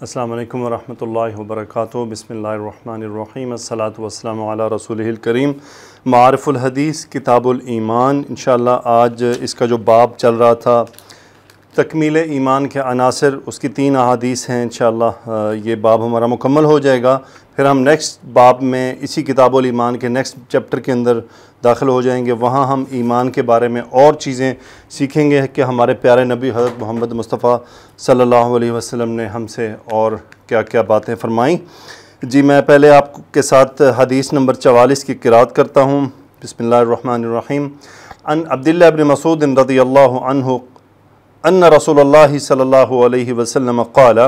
السلام علیکم ورحمۃ اللہ وبرکاتہ۔ بسم اللہ الرحمن الرحیم، الصلاۃ والسلام علی رسولہ الکریم۔ معارف الحدیث کتاب الایمان، انشاءاللہ آج اس کا جو باب چل رہا تھا تکمیل ایمان کے عناصر، اس کی 3 احادیث ہیں۔ انشاءاللہ یہ باب ہمارا مکمل ہو جائے گا، پھر ہم نیکسٹ باب میں اسی کتاب الایمان کے نیکسٹ چیپٹر کے اندر داخل ہو جائیں گے۔ وہاں ہم ایمان کے بارے میں اور چیزیں سیکھیں گے کہ ہمارے پیارے نبی حضرت محمد مصطفیٰ صلی اللہ علیہ وسلم نے ہم سے اور کیا کیا باتیں فرمائیں۔ جی میں پہلے آپ کے ساتھ حدیث نمبر 44 کی قرات کرتا ہوں۔ بسم اللہ الرحمن الرحیم۔ عن عبداللہ بن مسعود رضی اللہ عنہ ان رسول اللہ صلی اللہ علیہ وسلم قال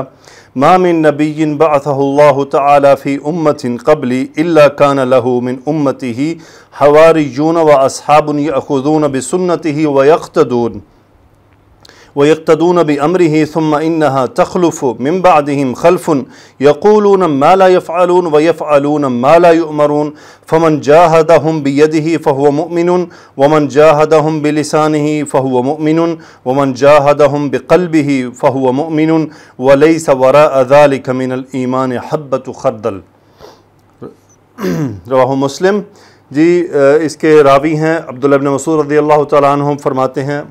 ما من نبی بعثہ اللہ تعالی فی امت قبلی الا کان له من امته حواریون و اصحاب یأخذون بسنته ويقتدون بأمره ثم إنها تخلف من بعدهم خلف يقولون ما لا يفعلون ويفعلون ما لا يؤمرون فمن جاهدهم بيده فهو مؤمن ومن جاهدهم بلسانه فهو مؤمن ومن جاهدهم بقلبه فهو مؤمن وليس وراء ذلك من الإيمان حبة خردل۔ رواہ مسلم۔ جی اس کے راوی ہیں عبداللہ بن مسعود رضی اللہ تعالیٰ عنہ، فرماتے ہیں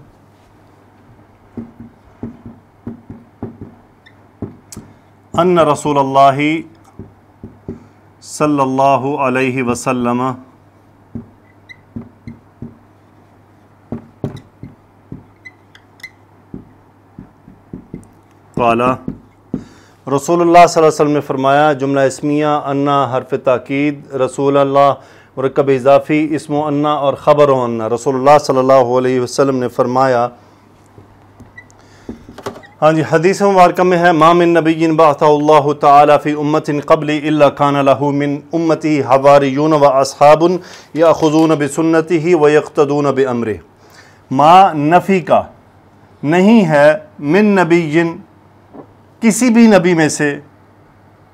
ان رسول اللہ صلی اللہ علیہ وسلم قال، رسول اللہ صلی اللہ علیہ وسلم نے فرمایا، جملہ اسمیہ انا حرف تاکید، رسول اللہ مرکب اضافی، اسم و انا اور خبر و انا، رسول اللہ صلی اللہ علیہ وسلم نے فرمایا۔ ہاں جی، حدیث مبارکہ میں ہے ما من نبی بعثہ اللہ تعالی فی امت قبلی الا کان له من امتی حواریون و اصحاب یاخذون بسنتہ و یقتدون بامرہ۔ ما نفی کا نہیں ہے، من نبی کسی بھی نبی میں سے،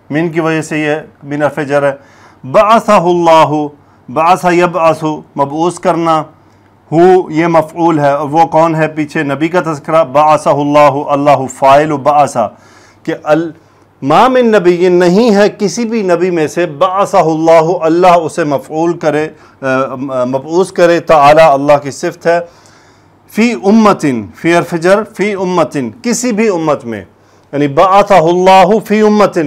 من کی وجہ سے یہ من حرف جر ہے، بعثہ اللہ، بعث یبعث مبعوث کرنا، ہو یہ مفعول ہے، اور وہ کون ہے؟ پیچھے نبی کا تذکرہ، بعثہ اللہ، اللہ فاعل بعثہ، کہ ما من نبی نہیں ہے کسی بھی نبی میں سے، بعثہ اللہ، اللہ اسے مفعول کرے، مبعوث کرے، تعالی اللہ کی صفت ہے، فی امت، فی حرف جر، فی امت کسی بھی امت میں، یعنی بعثہ اللہ فی امت،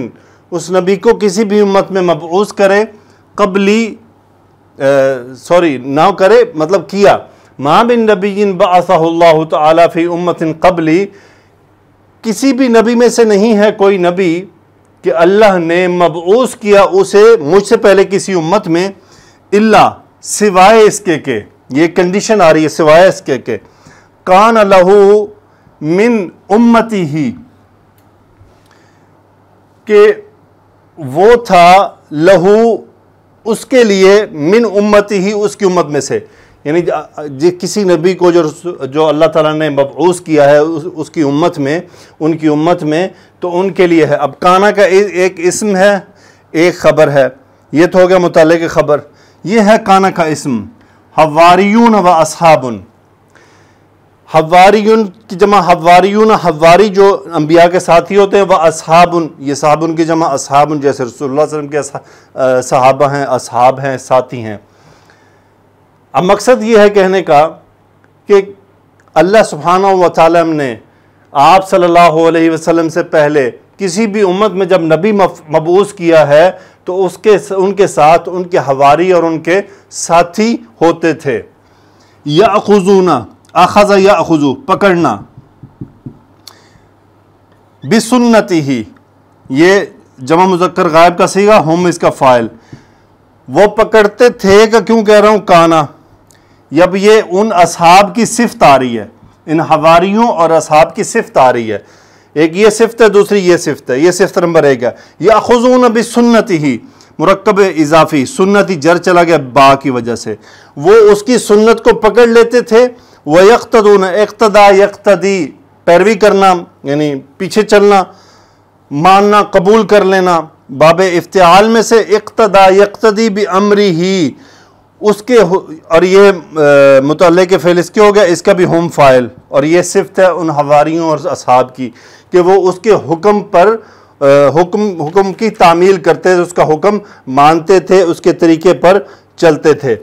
اس نبی کو کسی بھی امت میں مبعوث کرے، قبلی نہ کرے مطلب کیا، ما من نبی بعثہ اللہ تعالی فی امت قبلی، کسی بھی نبی میں سے نہیں ہے کوئی نبی کہ اللہ نے مبعوث کیا اسے مجھ سے پہلے کسی امت میں، الا سوائے اس کے کہ، یہ کنڈیشن آ رہی ہے، سوائے اس کے کہ کان لہ من امتی ہی، کہ وہ تھا لہو اس کے لیے، من امتی ہی اس کی امت میں سے، یعنی کسی نبی کو جو اللہ تعالیٰ نے مبعوث کیا ہے اس کی امت میں، ان کی امت میں، تو ان کے لیے ہے۔ اب کانا کا ایک اسم ہے، ایک خبر ہے، یہ تو ہو گیا متعلق خبر، یہ ہے کانا کا اسم، حواریون و اصحاب۔ حواریون کی جمع حواریون، حواری جو انبیاء کے ساتھی ہوتے ہیں، وہ اصحاب، یہ صحابن کی جمع اصحاب، جیسے رسول اللہ صلی اللہ علیہ وسلم کے صحابہ ہیں، اصحاب ہیں، ساتھی ہیں۔ اب مقصد یہ ہے کہنے کا کہ اللہ سبحانہ و تعالیٰ نے آپ صلی اللہ علیہ وسلم سے پہلے کسی بھی امت میں جب نبی مبعوث کیا ہے تو ان کے ساتھ ان کے حواری اور ان کے ساتھی ہوتے تھے۔ یأخذون، اخذ یأخذ پکڑنا، بسنتہ یہ جمع مذکر غائب کا صیغہ، ہم اس کا فاعل، وہ پکڑتے تھے کا کیوں کہہ رہا ہوں کانا، اب یہ ان اصحاب کی صفت آ رہی ہے، ان حواریوں اور اصحاب کی صفت آ رہی ہے، ایک یہ صفت ہے، دوسری یہ صفت ہے، یہ صفت نمبر 1 ہے۔ یأخذون بسنتہ مرکب اضافی، سنتی جر چلا گیا با کی وجہ سے، وہ اس کی سنت کو پکڑ لیتے تھے، وَيَقْتَدُونَ اقتدا یقتدی پیروی کرنا، یعنی پیچھے چلنا، ماننا، قبول کر لینا، باب افتعال میں سے اقتدا یقتدی بِأَمْرِهِ، اس کے، اور یہ متعلق فعل اس کے ہو گیا، اس کا بھی ہم فاعل، اور یہ صفت ہے ان حواریوں اور اصحاب کی کہ وہ اس کے حکم پر حکم کی تعمیل کرتے تھے، اس کا حکم مانتے تھے، اس کے طریقے پر چلتے تھے۔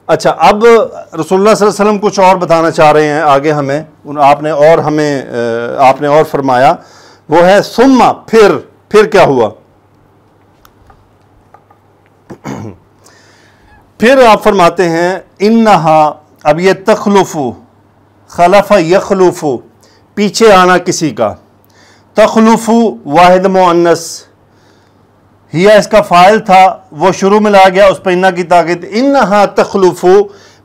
اچھا، اب رسول اللہ صلی اللہ علیہ وسلم کچھ اور بتانا چاہ رہے ہیں آگے ہمیں، آپ نے اور فرمایا، وہ ہے ثم، پھر کیا ہوا؟ پھر آپ فرماتے ہیں انہا، اب یہ تخلف، خلف یخلف، پیچھے آنا کسی کا، تخلف واحد مؤنث، ہیا اس کا فاعل تھا، وہ شروع میں لایا گیا، اس پر انہا کی تاکید، انہا تخلف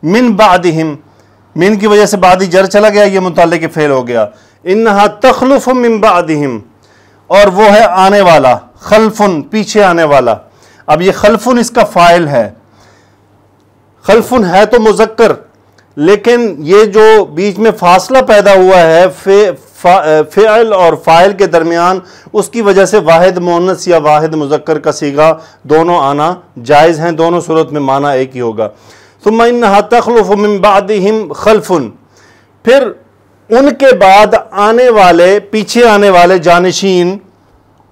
من بعدہم، من کی وجہ سے بعدی جر چلا گیا، یہ متعلق فعل ہو گیا، انہا تخلف من بعدہم، اور وہ ہے آنے والا، خلفن، پیچھے آنے والا۔ اب یہ خلفن اس کا فاعل ہے، خلفن ہے تو مذکر، لیکن یہ جو بیچ میں فاصلہ پیدا ہوا ہے فعل اور فاعل کے درمیان، اس کی وجہ سے واحد مؤنث یا واحد مذکر کا صیغہ دونوں آنا جائز ہیں، دونوں صورت میں معنی ایک ہی ہوگا۔ ثم انہا تخلف من بعدہم خلفن، پھر ان کے بعد آنے والے، پیچھے آنے والے جانشین،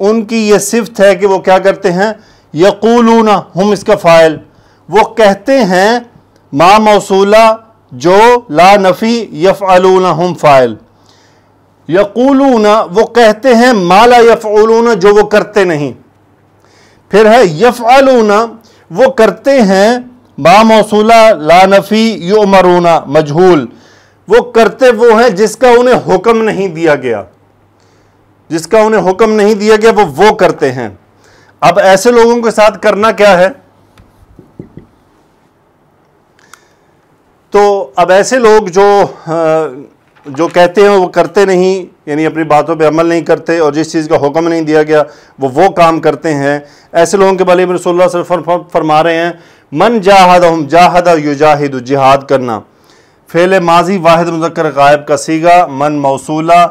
ان کی یہ صفت ہے کہ وہ کیا کرتے ہیں، یقولون، ہم اس کا فاعل، وہ کہتے ہیں، ما موصولہ جو لا نفی، یفعلون ہم فاعل، یقولون وہ کہتے ہیں، ما لا یفعلون جو وہ کرتے نہیں، پھر ہے یفعلون وہ کرتے ہیں، ما موصولہ لا نفی، یؤمرون مجہول، وہ کرتے وہ ہیں جس کا انہیں حکم نہیں دیا گیا، جس کا انہیں حکم نہیں دیا گیا وہ کرتے ہیں۔ اب ایسے لوگوں کے ساتھ کرنا کیا ہے؟ تو اب ایسے لوگ جو کہتے ہیں وہ کرتے نہیں، یعنی اپنی باتوں پہ عمل نہیں کرتے، اور جس چیز کا حکم نہیں دیا گیا وہ کام کرتے ہیں، ایسے لوگوں کے بارے میں رسول اللہ صلی اللہ علیہ وسلم فرما رہے ہیں، من جاہدہم، جاہد یجاہد، جہاد کرنا، فعل ماضی واحد مذکر غائب کا صیغہ، من موصولہ،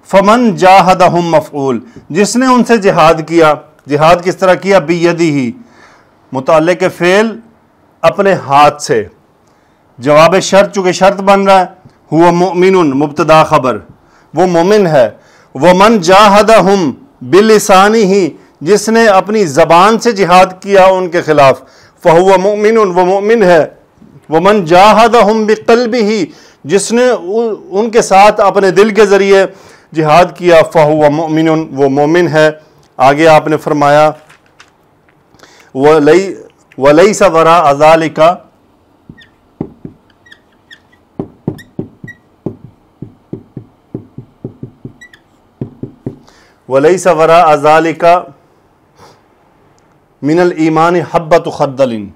فمن جاہدہم مفعول، جس نے ان سے جہاد کیا، جہاد کس طرح کیا، بیدہ، متعلق فعل اپنے ہاتھ سے، جواب شرط چونکہ شرط بن رہا ہے، ہوا مؤمن، مبتدا خبر، وہ مومن ہے، ومن جاہدہم بلسانہ، جس نے اپنی زبان سے جہاد کیا ان کے خلاف، فہو مؤمن، وہ مومن ہے، ومن جاہدہم بقلبہ، جس نے ان کے ساتھ اپنے دل کے ذریعے جہاد کیا، فہو مؤمن، وہ مومن ہے۔ آگے آپ نے فرمایا وَلَيْسَ وَرَاءَ ذَلِكَ، وَلَيْسَ وَرَاءَ ذَلِكَ مِنَ الْإِيمَانِ حَبَّةُ خَرْدَلٍ،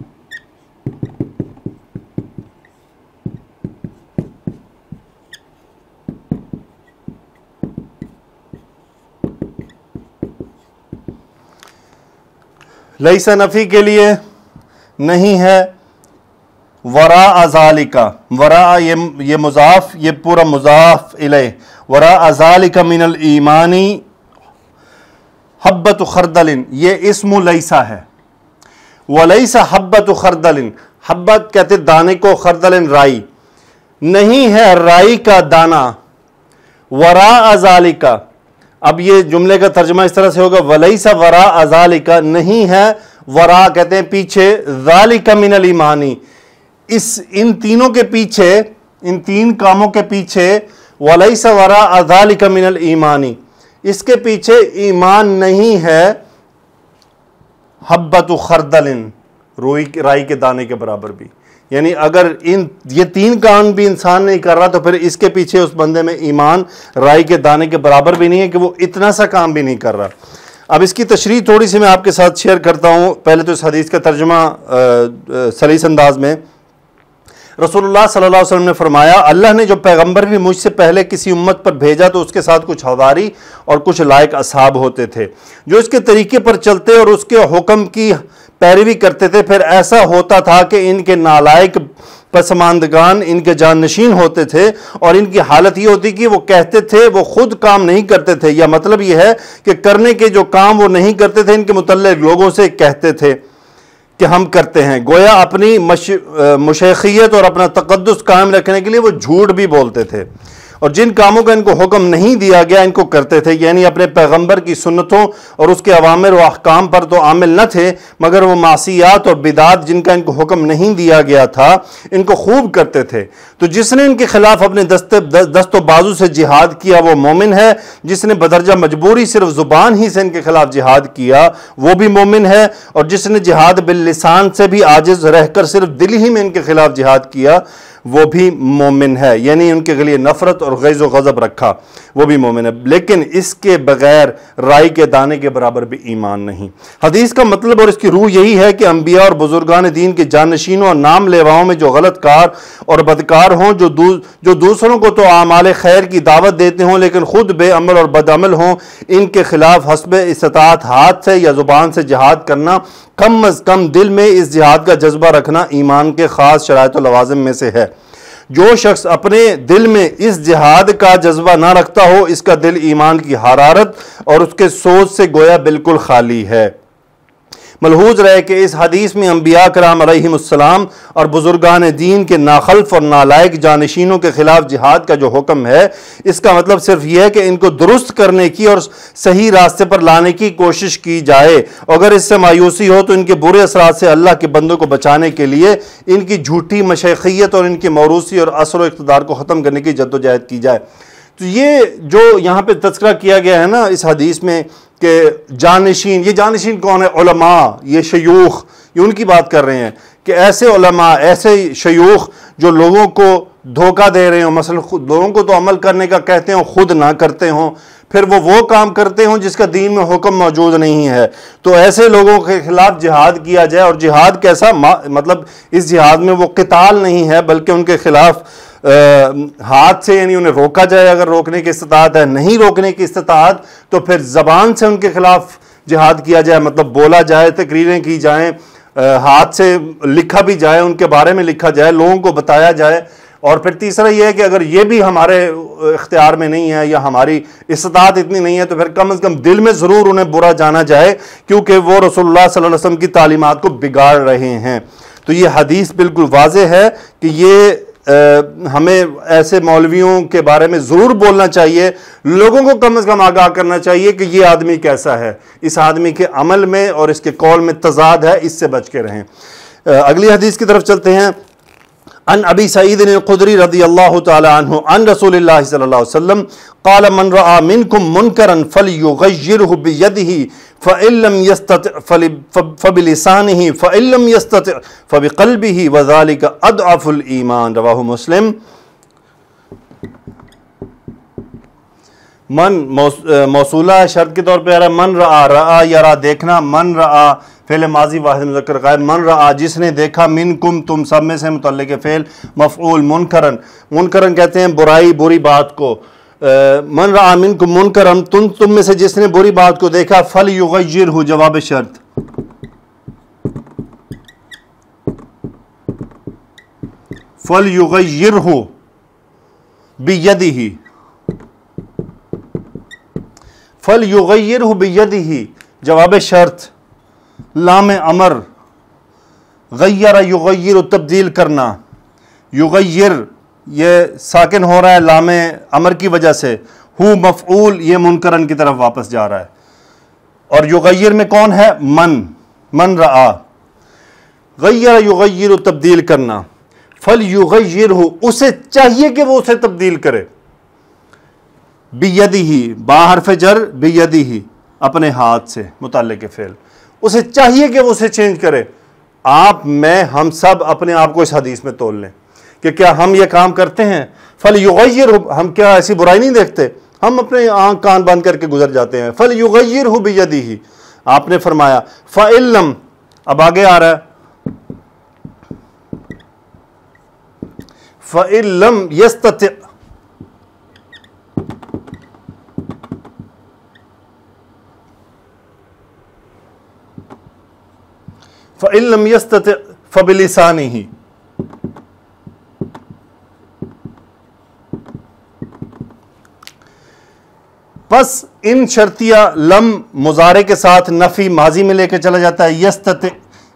لیسا نفی کے لیے نہیں ہے، وراء ذالک، وراء یہ مضاف، یہ پورا مضاف الیہ، وراء ذالک من الایمان حبۃ خردل، یہ اسم لیسا ہے، ولیس حبۃ خردل، حبت کہتے دانے کو، خردل رائی، نہیں ہے رائی کا دانہ، وراء ذالک، اب یہ جملے کا ترجمہ اس طرح سے ہوگا، ولیس وراء ذالک، نہیں ہے، وراء کہتے ہیں پیچھے، ذالک من الایمان، ان تینوں کے پیچھے، ان تین کاموں کے پیچھے، ولیس وراء ذالک من الایمان، اس کے پیچھے ایمان نہیں ہے، حبۃ خردل، رائی کے دانے کے برابر بھی، یعنی اگر یہ تین کام بھی انسان نہیں کر رہا تو پھر اس کے پیچھے اس بندے میں ایمان رائی کے دانے کے برابر بھی نہیں ہے کہ وہ اتنا سا کام بھی نہیں کر رہا۔ اب اس کی تشریح تھوڑی سی میں آپ کے ساتھ شیئر کرتا ہوں۔ پہلے تو اس حدیث کا ترجمہ سلیس انداز میں، رسول اللہ صلی اللہ علیہ وسلم نے فرمایا، اللہ نے جو پیغمبر بھی مجھ سے پہلے کسی امت پر بھیجا تو اس کے ساتھ کچھ حواری اور کچھ لائق اصحاب ہوتے تھے جو اس کے طریقے پر چلتے اور اس کے حکم کی پیروی کرتے تھے۔ پھر ایسا ہوتا تھا کہ ان کے نالائق پسماندگان ان کے جانشین ہوتے تھے، اور ان کی حالت یہ ہوتی کہ وہ کہتے تھے وہ خود کام نہیں کرتے تھے، یا مطلب یہ ہے کہ کرنے کے جو کام وہ نہیں کرتے تھے، ان کے متعلق لوگوں سے کہتے تھے کہ ہم کرتے ہیں، گویا اپنی مشیخیت اور اپنا تقدس قائم رکھنے کے لیے وہ جھوٹ بھی بولتے تھے، اور جن کاموں کا ان کو حکم نہیں دیا گیا ان کو کرتے تھے، یعنی اپنے پیغمبر کی سنتوں اور اس کے اوامر و احکام پر تو عامل نہ تھے، مگر وہ معصیات اور بدعات جن کا ان کو حکم نہیں دیا گیا تھا ان کو خوب کرتے تھے۔ تو جس نے ان کے خلاف اپنے دست و بازو سے جہاد کیا وہ مومن ہے، جس نے بدرجہ مجبوری صرف زبان ہی سے ان کے خلاف جہاد کیا وہ بھی مومن ہے، اور جس نے جہاد باللسان سے بھی عاجز رہ کر صرف دل ہی میں ان کے خلاف جہاد کیا وہ بھی مومن ہے، یعنی ان کے لیے نفرت اور غیظ و غضب رکھا وہ بھی مومن ہے، لیکن اس کے بغیر رائی کے دانے کے برابر بھی ایمان نہیں۔ حدیث کا مطلب اور اس کی روح یہی ہے کہ انبیاء اور بزرگان دین کے جانشینوں اور نام لیواؤں میں جو غلط کار اور بدکار ہوں، جو دوسروں کو تو اعمال خیر کی دعوت دیتے ہوں لیکن خود بے عمل اور بد عمل ہوں، ان کے خلاف حسب استطاعت ہاتھ سے یا زبان سے جہاد کرنا، کم از کم دل میں اس جہاد کا جذبہ رکھنا ایمان کے خاص شرائط و لوازم میں سے ہے۔ جو شخص اپنے دل میں اس جہاد کا جذبہ نہ رکھتا ہو اس کا دل ایمان کی حرارت اور اس کے سوچ سے گویا بالکل خالی ہے۔ ملحوظ رہے کہ اس حدیث میں انبیاء کرام علیہم السلام اور بزرگان دین کے ناخلف اور نالائق جانشینوں کے خلاف جہاد کا جو حکم ہے اس کا مطلب صرف یہ ہے کہ ان کو درست کرنے کی اور صحیح راستے پر لانے کی کوشش کی جائے، اگر اس سے مایوسی ہو تو ان کے برے اثرات سے اللہ کے بندوں کو بچانے کے لیے ان کی جھوٹی مشیخیت اور ان کی موروثی اور اثر و اقتدار کو ختم کرنے کی جدوجہد کی جائے۔ تو یہ جو یہاں پہ تذکرہ کیا گیا ہے نا اس حدیث میں کہ جانشین، یہ جانشین کون ہے؟ علماء، یہ شیوخ، یہ ان کی بات کر رہے ہیں کہ ایسے علماء، ایسے شیوخ جو لوگوں کو دھوکہ دے رہے ہوں، مثلا لوگوں کو تو عمل کرنے کا کہتے ہوں خود نہ کرتے ہوں، پھر وہ کام کرتے ہوں جس کا دین میں حکم موجود نہیں ہے، تو ایسے لوگوں کے خلاف جہاد کیا جائے۔ اور جہاد کیسا؟ مطلب اس جہاد میں وہ قتال نہیں ہے بلکہ ان کے خلاف ہاتھ سے، یعنی انہیں روکا جائے اگر روکنے کی استطاعت ہے، نہیں روکنے کی استطاعت تو پھر زبان سے ان کے خلاف جہاد کیا جائے، مطلب بولا جائے، تقریریں کی جائیں، ہاتھ سے لکھا بھی جائے، ان کے بارے میں لکھا جائے، لوگوں کو بتایا جائے۔ اور پھر تیسرا یہ ہے کہ اگر یہ بھی ہمارے اختیار میں نہیں ہے یا ہماری استطاعت اتنی نہیں ہے تو پھر کم از کم دل میں ضرور انہیں برا جانا جائے، کیونکہ وہ رسول اللہ صلی اللہ علیہ وسلم کی تعلیمات کو بگاڑ رہے ہیں۔ تو یہ حدیث بالکل واضح ہے کہ یہ ہمیں ایسے مولویوں کے بارے میں ضرور بولنا چاہیے، لوگوں کو کم از کم آگاہ کرنا چاہیے کہ یہ آدمی کیسا ہے، اس آدمی کے عمل میں اور اس کے قول میں تضاد ہے، اس سے بچ کے رہیں۔ اگلی حدیث کی طرف چلتے ہیں۔ عن ابی سعید الخدری رضی اللہ تعالی عنہ عن رسول اللہ صلی اللہ علیہ وسلم قال من رأى منکم منکرا فلیغیرہ بیدہ فإن لم يستطع فبلسانه فإن لم يستطع فبقلبه وذلك اضعف الایمان، رواہ مسلم۔ من موصولہ شرط کے طور پہ آ رہا ہے، من رعا، رعا یرا دیکھنا، من رعا فعل ماضی واحد مذکر غائب، من رعا جس نے دیکھا، منکم تم سب میں سے متعلق فعل مفعول، منکرن، منکرن کہتے ہیں برائی، بری بات کو، من رعا منکم منکرن تم میں سے جس نے بری بات کو دیکھا، فلیغیرہ جواب شرط، فلیغیرہ بیدہ، فلیغیرہ بیدہ جواب شرط، لام امر، غیر یغیر تبدیل کرنا، یغیر یہ ساکن ہو رہا ہے لام امر کی وجہ سے، ہو مفعول یہ منکرن کی طرف واپس جا رہا ہے، اور یغیر میں کون ہے؟ من رعا، غیر یغیر تبدیل کرنا، فلیغیرہ اسے چاہیے کہ وہ اسے تبدیل کرے، بیدہ با حرف جر، بیدہ اپنے ہاتھ سے متعلق فعل، اسے چاہیے کہ وہ اسے چینج کرے۔ آپ، میں، ہم سب اپنے آپ کو اس حدیث میں تول لیں کہ کیا ہم یہ کام کرتے ہیں؟ فلیغیرہ، ہم کیا ایسی برائی نہیں دیکھتے؟ ہم اپنے آنکھ کان بند کر کے گزر جاتے ہیں۔ فلیغیرہ بیدہ، آپ نے فرمایا فإن لم، اب آگے آ رہا ہے، فإن لم يستطع، فإن لم يستطع فبلسانه، پس ان شرطیہ لم مضارع کے ساتھ نفی ماضی میں لے کے چلا جاتا ہے، یستطع،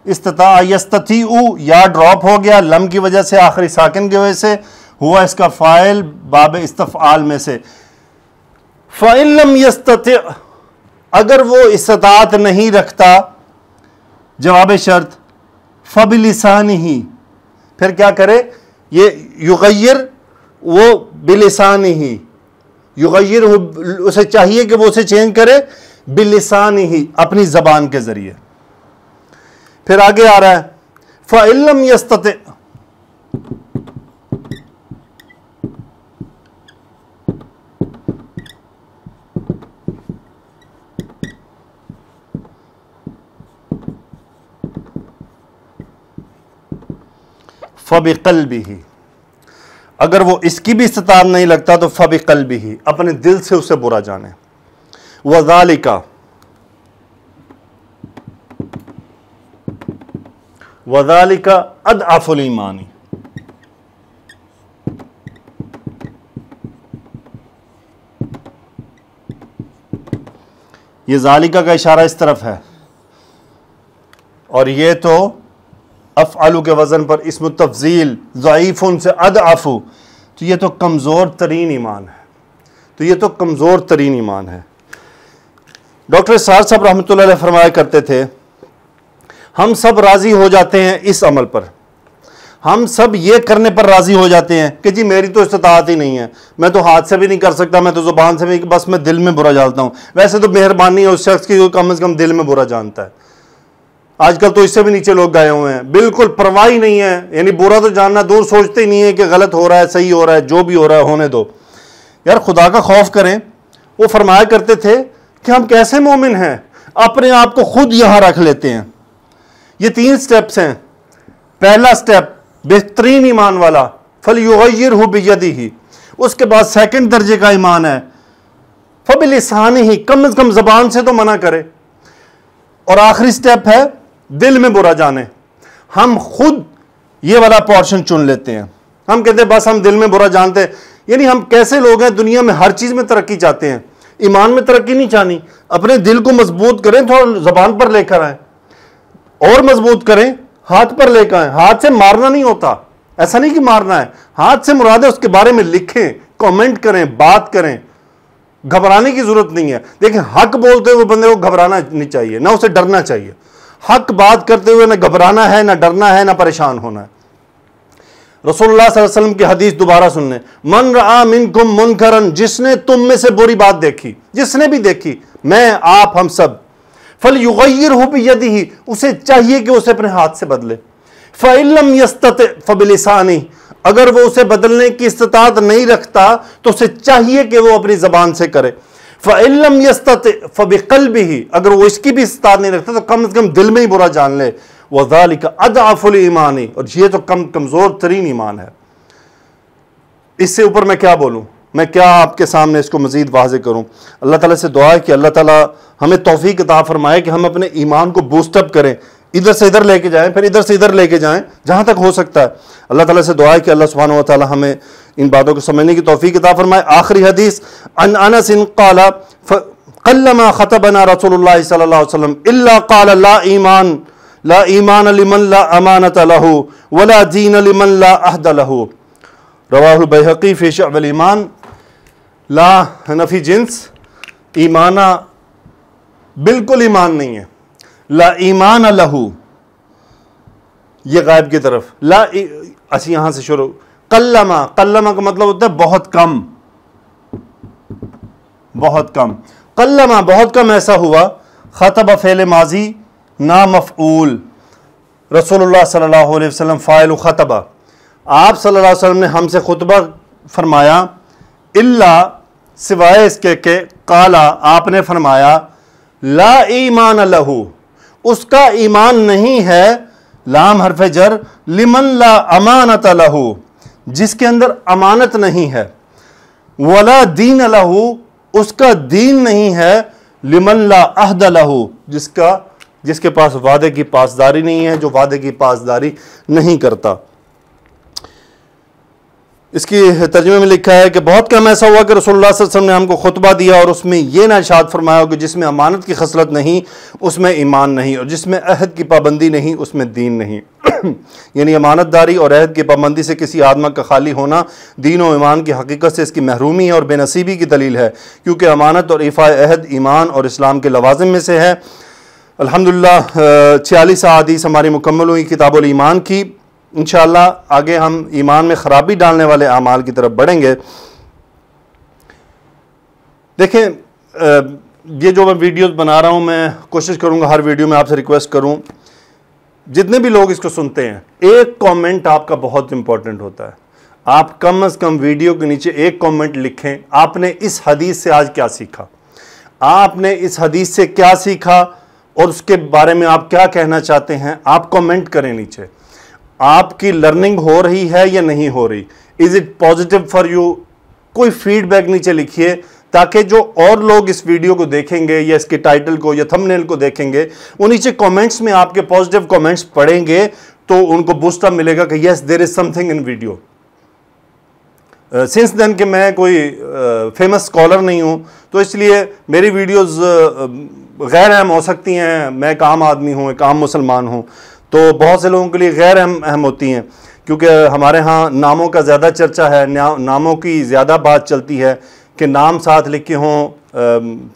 استطاع یستطیع، یا ڈراپ ہو گیا لم کی وجہ سے، آخری ساکن کی وجہ سے، ہوا اس کا فاعل باب استفعال میں سے. فَإِن لَمْ يَسْتَطِعْ اگر وہ استطاعت نہیں رکھتا، جواب شرط فَبِلِسَانِهِ پھر کیا کرے؟ یہ یغیر وہ بلسانہ، یغیر اسے چاہیے کہ وہ اسے چینج کرے بلسانہ اپنی زبان کے ذریعے. پھر آگے آ رہا ہے فَإِن لَمْ يَسْتَطِعْ فَبِقَلْبِهِ اگر وہ اس کی بھی استطاعت نہیں لگتا تو فَبِقَلْبِهِ اپنے دل سے اسے برا جانے. وَذَلِكَ أَضْعَفُ الْإِيمَانِ یہ ذالکہ کا اشارہ اس طرف ہے، اور یہ تو افعلو کے وزن پر اسم التفضیل ضعیفن سے اضعفو، تو یہ تو کمزور ترین ایمان ہے، تو یہ تو کمزور ترین ایمان ہے. ڈاکٹر اسرار صاحب رحمۃ اللہ علیہ فرمایا کرتے تھے ہم سب راضی ہو جاتے ہیں اس عمل پر، ہم سب یہ کرنے پر راضی ہو جاتے ہیں کہ جی میری تو استطاعت ہی نہیں ہے، میں تو ہاتھ سے بھی نہیں کر سکتا، میں تو زبان سے بھی، بس میں دل میں برا جانتا ہوں. ویسے تو مہربانی ہے اس شخص کی جو کم از کم دل میں برا جانتا ہے. آج کل تو اس سے بھی نیچے لوگ گئے ہوئے ہیں، بالکل پرواہ ہی نہیں ہے، یعنی برا تو جاننا دور، سوچتے ہی نہیں ہے کہ غلط ہو رہا ہے صحیح ہو رہا ہے، جو بھی ہو رہا ہے ہونے دو. یار خدا کا خوف کریں. وہ فرمایا کرتے تھے کہ ہم کیسے مومن ہیں، اپنے آپ کو خود یہاں رکھ لیتے ہیں. یہ 3 سٹیپس ہیں. پہلا سٹیپ بہترین ایمان والا فَلْيُغَيِّرْهُ بِيَدِهِ، اس کے بعد سیکنڈ درجے کا ایمان ہے فَبِلِسَانِهِ کم از کم زبان سے تو منع کرے، اور آخری سٹیپ ہے دل میں برا جانے. ہم خود یہ والا پورشن چن لیتے ہیں. ہم کہتے ہیں بس ہم دل میں برا جانتے ہیں. یعنی ہم کیسے لوگ ہیں دنیا میں ہر چیز میں ترقی چاہتے ہیں، ایمان میں ترقی نہیں چاہنی. اپنے دل کو مضبوط کریں، تھوڑا زبان پر لے کر آئیں، اور مضبوط کریں، ہاتھ پر لے کر آئیں. ہاتھ سے مارنا نہیں ہوتا، ایسا نہیں کہ مارنا ہے، ہاتھ سے مراد ہے اس کے بارے میں لکھیں، کامنٹ کریں، بات کریں. گھبرانے کی ضرورت نہیں ہے. دیکھیں حق بولتے ہوئے بندے کو گھبرانا نہیں چاہیے، نہ اسے ڈرنا چاہیے. حق بات کرتے ہوئے نہ گھبرانا ہے، نہ ڈرنا ہے، نہ پریشان ہونا ہے. رسول اللہ صلی اللہ علیہ وسلم کی حدیث دوبارہ سننے، من رآ منکم منکرن جس نے تم میں سے بری بات دیکھی، جس نے بھی دیکھی، میں آپ ہم سب، فَلْيُغَيِّرْهُ بِيَدِهِ اسے چاہیے کہ اسے اپنے ہاتھ سے بدلے. فَإِن لَمْ يَسْتَطِعْ فَبِلِسَانِهِ اگر وہ اسے بدلنے کی استطاعت نہیں رکھتا تو اسے چاہیے کہ وہ اپنی زبان سے کرے. فَإِن لَمْ يَسْتَطِعْ فَبِقَلْبِهِ اگر وہ اس کی بھی استطاعت نہیں رکھتا تو کم از کم دل میں ہی برا جان لے. وَذَلِكَ أَضْعَفُ الْإِيمَانِ اور یہ تو کمزور ترین ایمان ہے. اس سے اوپر میں کیا بولوں، میں کیا آپ کے سامنے اس کو مزید واضح کروں. اللہ تعالیٰ سے دعا ہے کہ اللہ تعالیٰ ہمیں توفیق عطا فرمائے کہ ہم اپنے ایمان کو بوسٹ اپ کریں، ادھر سے ادھر لے کے جائیں، پھر ادھر سے ادھر لے کے جائیں جہاں تک ہو سکتا ہے. اللہ تعالیٰ سے دعا ہے کہ اللہ سبحانہ و تعالیٰ ہمیں ان باتوں کو سمجھنے کی توفیق عطا فرمائے. آخری حدیث عن انس قال قلما خطبنا رسول اللہ صلی اللہ علیہ وسلم الا قال لا ایمان لمن لا امانت له ولا دین لمن لا عہد له. رواہ البیہقی فی شعب الایمان. لا نفی جنس، ایمانہ بالکل ایمان نہیں ہے. لا ایمان لہ یہ غائب کی طرف، لا اسی یہاں سے شروع. قلما کا مطلب ہوتا ہے بہت کم، بہت کم. قلما بہت کم ایسا ہوا. خطب فعل ماضی نامفعول، رسول اللہ صلی اللہ علیہ وسلم فاعل خطبہ، آپ صلی اللہ علیہ وسلم نے ہم سے خطبہ فرمایا. الا سوائے اس کے کہ قالا آپ نے فرمایا لا ایمان لہ اس کا ایمان نہیں ہے، لام حرف جر، لمن لا امانت لہ جس کے اندر امانت نہیں ہے، ولا دین لہ اس کا دین نہیں ہے، لمن لا عہد لہ جس کے پاس وعدے کی پاسداری نہیں ہے، جو وعدے کی پاسداری نہیں کرتا. اس کی ترجمے میں لکھا ہے کہ بہت کم ایسا ہوا کہ رسول اللہ صلی اللہ علیہ وسلم نے ہم کو خطبہ دیا اور اس میں یہ نہ ارشاد فرمایا ہو کہ جس میں امانت کی خصلت نہیں اس میں ایمان نہیں، اور جس میں عہد کی پابندی نہیں اس میں دین نہیں۔ یعنی امانت داری اور عہد کی پابندی سے کسی آدمی کا خالی ہونا دین و ایمان کی حقیقت سے اس کی محرومی اور بے نصیبی کی دلیل ہے، کیونکہ امانت اور ایفاء عہد ایمان اور اسلام کے لوازم میں سے ہے۔ الحمدللہ 46 احادیث ہماری مکمل ہوئی کتاب الایمان کی۔ انشاءاللہ آگے ہم ایمان میں خرابی ڈالنے والے اعمال کی طرف بڑھیں گے۔ دیکھیں یہ جو میں ویڈیوز بنا رہا ہوں، میں کوشش کروں گا ہر ویڈیو میں آپ سے ریکویسٹ کروں، جتنے بھی لوگ اس کو سنتے ہیں، ایک کامنٹ آپ کا بہت امپورٹنٹ ہوتا ہے۔ آپ کم از کم ویڈیو کے نیچے ایک کامنٹ لکھیں، آپ نے اس حدیث سے آج کیا سیکھا، آپ نے اس حدیث سے کیا سیکھا اور اس کے بارے میں آپ کیا کہنا چاہتے ہیں، آپ کامنٹ کریں نیچے۔ آپ کی لرننگ ہو رہی ہے یا نہیں ہو رہی، is it positive for you, کوئی فیڈ بیک نیچے لکھیے تاکہ جو اور لوگ اس ویڈیو کو دیکھیں گے یا اس کے ٹائٹل کو یا تھمب نیل کو دیکھیں گے، وہ نیچے کامنٹس میں آپ کے پازیٹیو کامنٹس پڑھیں گے تو ان کو بوسٹ اپ ملے گا کہ yes there is something in video. Since then کہ میں کوئی فیمس اسکالر نہیں ہوں تو اس لیے میری ویڈیوز غیر اہم ہو سکتی ہیں، میں ایک عام آدمی ہوں، ایک عام مسلمان ہوں، تو بہت سے لوگوں کے لیے غیر اہم ہوتی ہیں، کیونکہ ہمارے ہاں ناموں کا زیادہ چرچا ہے، ناموں کی زیادہ بات چلتی ہے کہ نام ساتھ لکھے ہوں،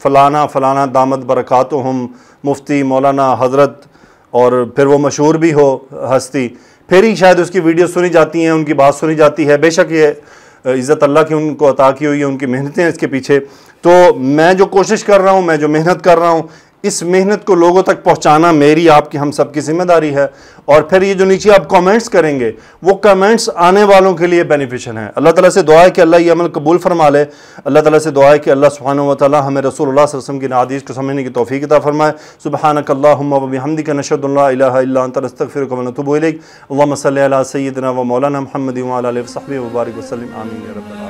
فلانا فلانا دامت برکاتہم، مفتی مولانا حضرت، اور پھر وہ مشہور بھی ہو ہستی، پھر ہی شاید اس کی ویڈیو سنی جاتی ہیں، ان کی بات سنی جاتی ہے۔ بے شک یہ عزت اللہ کی ان کو عطا کی ہوئی ہے، ان کی محنتیں اس کے پیچھے۔ تو میں جو کوشش کر رہا ہوں، میں جو محنت کر رہا ہوں، اس محنت کو لوگوں تک پہنچانا میری، آپ کی، ہم سب کی ذمہ داری ہے۔ اور پھر یہ جو نیچے آپ کامنٹس کریں گے وہ کامنٹس آنے والوں کے لیے بینیفیشن ہیں۔ اللہ تعالیٰ سے دعا ہے کہ اللہ یہ عمل قبول فرما لے، اللہ تعالیٰ سے دعا ہے کہ اللہ سبحانہ و تعالیٰ ہمیں رسول اللہ صلی اللہ علیہ وسلم کی حدیث کو سمجھنے کی توفیق عطا فرمائے۔ سبحانک اللہم و بحمدک، نشہد ان لا الہ الا انت، نستغفرک و نتوب الیک۔ اللہم صلی علی سیدنا و مولانا محمد و علی آلہ وصحبہ وبارک وسلم، آمین یا رب العالمین۔